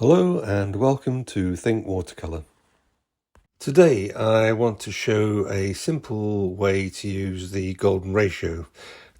Hello and welcome to Think Watercolour. Today I want to show a simple way to use the golden ratio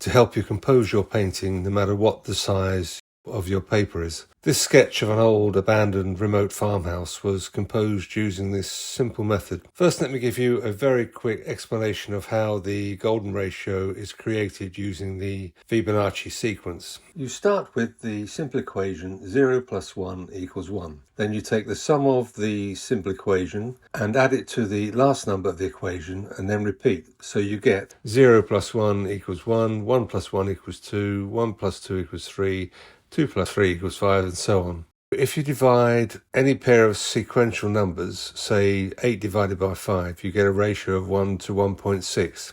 to help you compose your painting no matter what the size of your paper is. This sketch of an old abandoned remote farmhouse was composed using this simple method. First, let me give you a very quick explanation of how the golden ratio is created using the Fibonacci sequence. You start with the simple equation 0 plus 1 equals 1. Then you take the sum of the simple equation and add it to the last number of the equation and then repeat. So you get 0 plus 1 equals 1, 1 plus 1 equals 2, 1 plus 2 equals 3, 2 plus 3 equals 5, and so on. If you divide any pair of sequential numbers, say 8 divided by 5, you get a ratio of 1 to 1.6.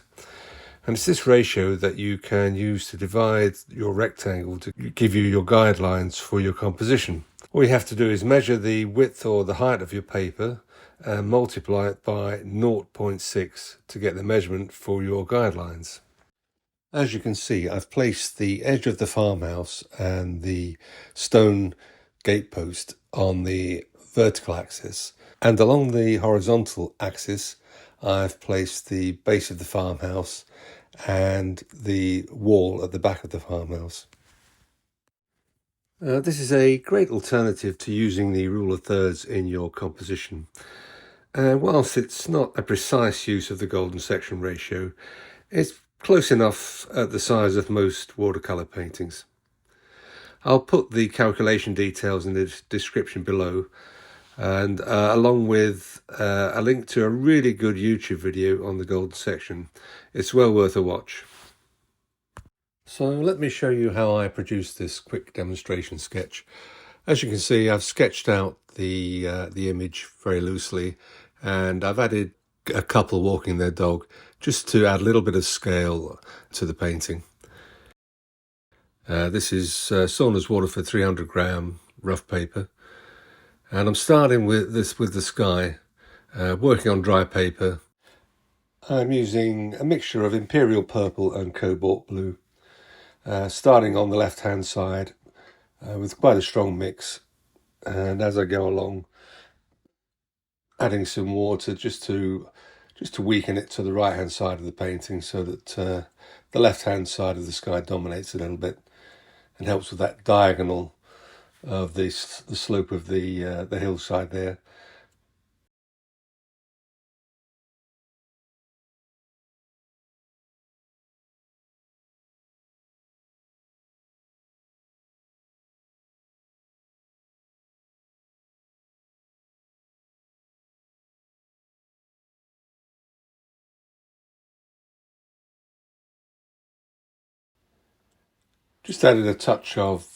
And it's this ratio that you can use to divide your rectangle to give you your guidelines for your composition. All you have to do is measure the width or the height of your paper and multiply it by 0.6 to get the measurement for your guidelines. As you can see, I've placed the edge of the farmhouse and the stone gatepost on the vertical axis, and along the horizontal axis I've placed the base of the farmhouse and the wall at the back of the farmhouse. This is a great alternative to using the rule of thirds in your composition. Whilst it's not a precise use of the golden section ratio, it's close enough at the size of most watercolour paintings. I'll put the calculation details in the description below, and along with a link to a really good YouTube video on the golden section. It's well worth a watch. So let me show you how I produced this quick demonstration sketch. As you can see, I've sketched out the image very loosely, and I've added a couple walking their dog just to add a little bit of scale to the painting. This is Saunders Waterford 300 gram rough paper, and I'm starting with the sky, working on dry paper. I'm using a mixture of imperial purple and cobalt blue, starting on the left hand side with quite a strong mix, and as I go along adding some water just to weaken it to the right hand side of the painting, so that the left hand side of the sky dominates a little bit and helps with that diagonal of the slope of the hillside there. Just added a touch of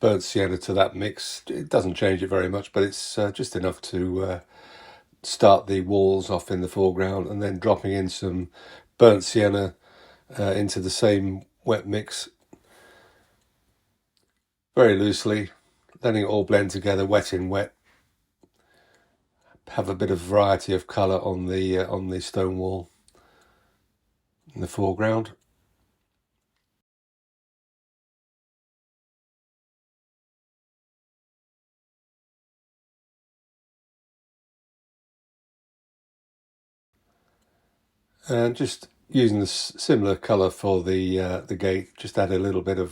burnt sienna to that mix. It doesn't change it very much, but it's just enough to start the walls off in the foreground, and then dropping in some burnt sienna into the same wet mix very loosely, letting it all blend together, wet in wet. Have a bit of variety of colour on the stone wall in the foreground. And just using the similar colour for the gate, just add a little bit of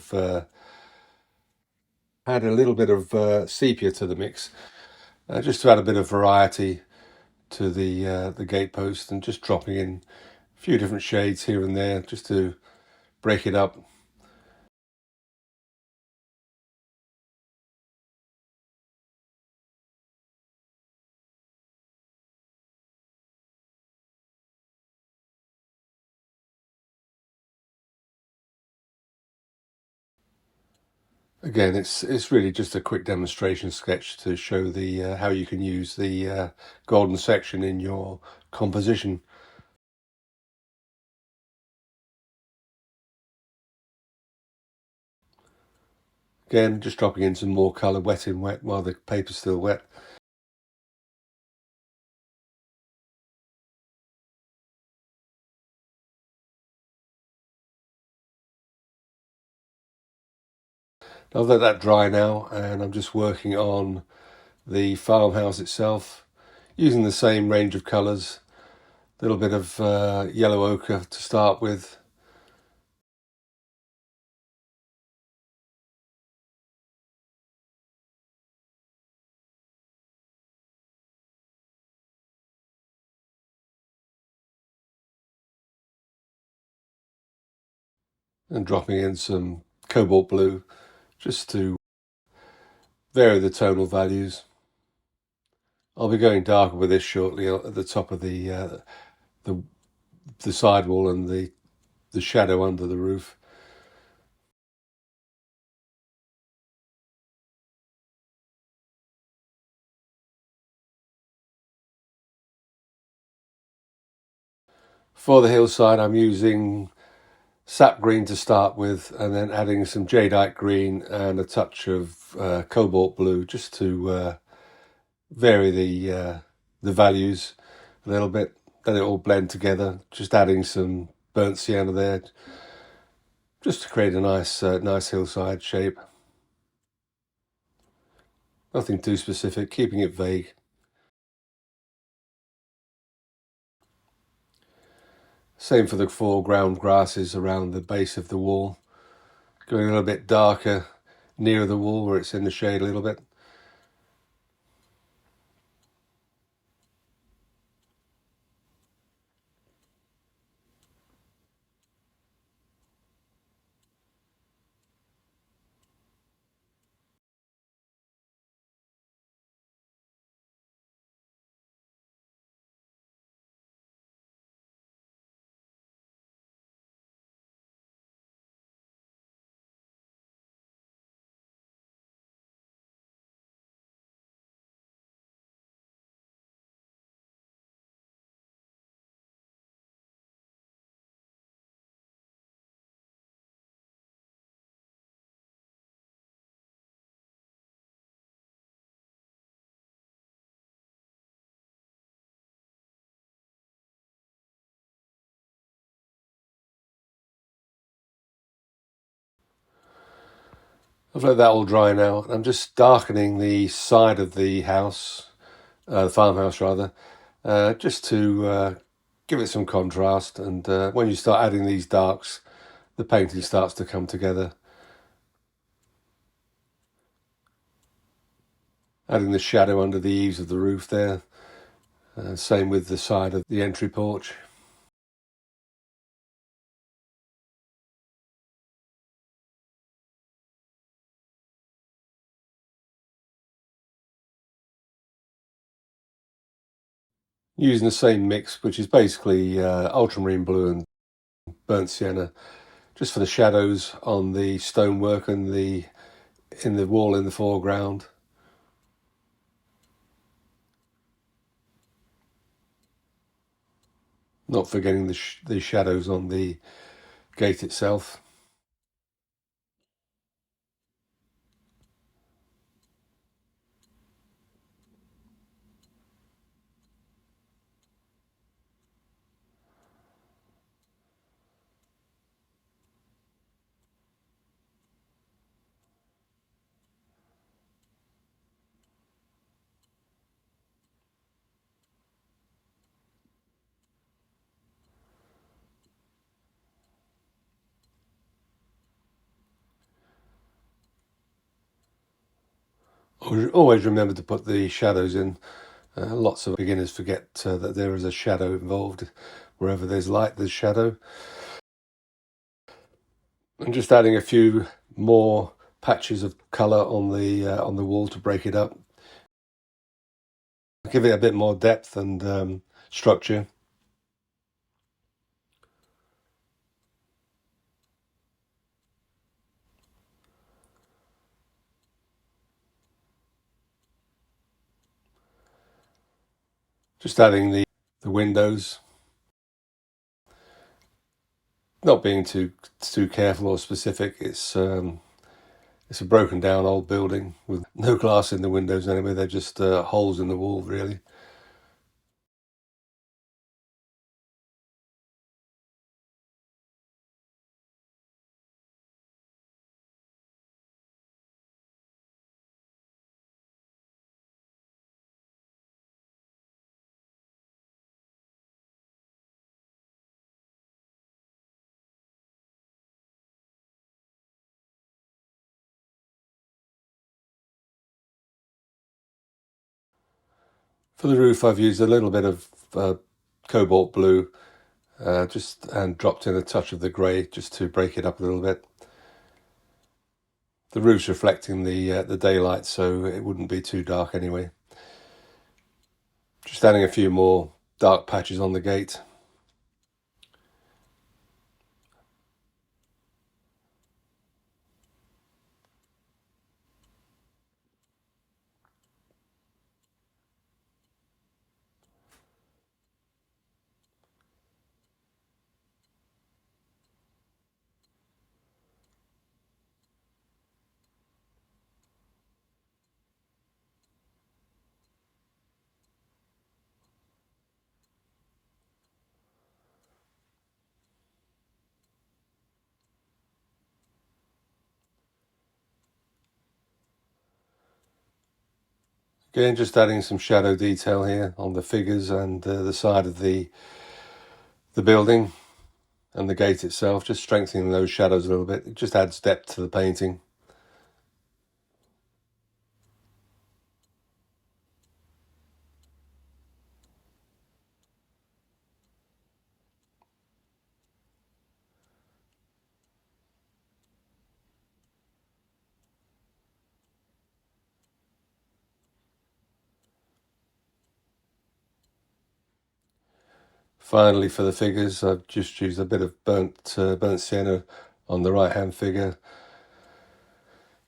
sepia to the mix, just to add a bit of variety to the gatepost, and just dropping in a few different shades here and there just to break it up. Again, it's really just a quick demonstration sketch to show the how you can use the golden section in your composition. Again, just dropping in some more colour, wet in wet, while the paper's still wet. I'll let that dry now, and I'm just working on the farmhouse itself, using the same range of colours. A little bit of yellow ochre to start with. And dropping in some cobalt blue just to vary the tonal values. I'll be going darker with this shortly at the top of the sidewall and the shadow under the roof. For the hillside, I'm using sap green to start with, and then adding some jadeite green and a touch of cobalt blue just to vary the values a little bit. Let it all blend together. Just adding some burnt sienna there, just to create a nice hillside shape. Nothing too specific, keeping it vague. Same for the foreground grasses around the base of the wall. Going a little bit darker near the wall where it's in the shade a little bit. I've let that all dry now. I'm just darkening the side of the house, the farmhouse rather, just to give it some contrast. And when you start adding these darks, the painting starts to come together. Adding the shadow under the eaves of the roof there. Same with the side of the entry porch. Using the same mix, which is basically ultramarine blue and burnt sienna, just for the shadows on the stonework and in the wall in the foreground. Not forgetting the shadows on the gate itself. Always remember to put the shadows in. Lots of beginners forget that there is a shadow involved. Wherever there's light, there's shadow. And just adding a few more patches of colour on the wall to break it up, give it a bit more depth and structure. Just adding the windows, not being too careful or specific. It's a broken down old building with no glass in the windows anyway. They're just holes in the wall, really. For the roof, I've used a little bit of cobalt blue, and dropped in a touch of the grey just to break it up a little bit. The roof's reflecting the daylight, so it wouldn't be too dark anyway. Just adding a few more dark patches on the gate. Again, just adding some shadow detail here on the figures and the side of the building and the gate itself, just strengthening those shadows a little bit. It just adds depth to the painting. Finally, for the figures, I've just used a bit of burnt sienna on the right-hand figure,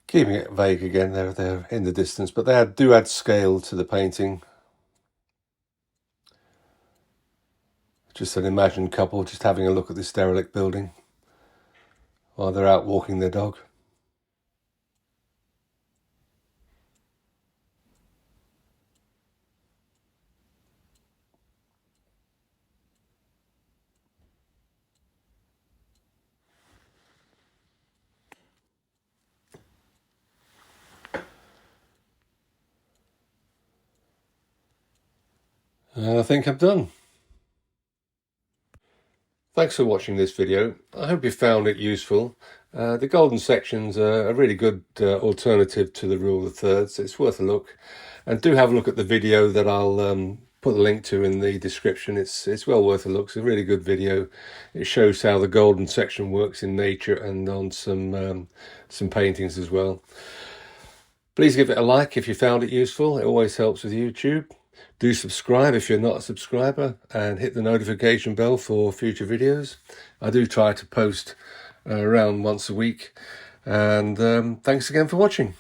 keeping it vague again. They're in the distance, but they do add scale to the painting. Just an imagined couple just having a look at this derelict building while they're out walking their dog. And I think I'm done. Thanks for watching this video. I hope you found it useful. The golden sections are a really good alternative to the rule of thirds. It's worth a look. And do have a look at the video that I'll put the link to in the description. It's well worth a look. It's a really good video. It shows how the golden section works in nature and on some paintings as well. Please give it a like if you found it useful. It always helps with YouTube. Do subscribe if you're not a subscriber, and hit the notification bell for future videos. I do try to post around once a week. And thanks again for watching.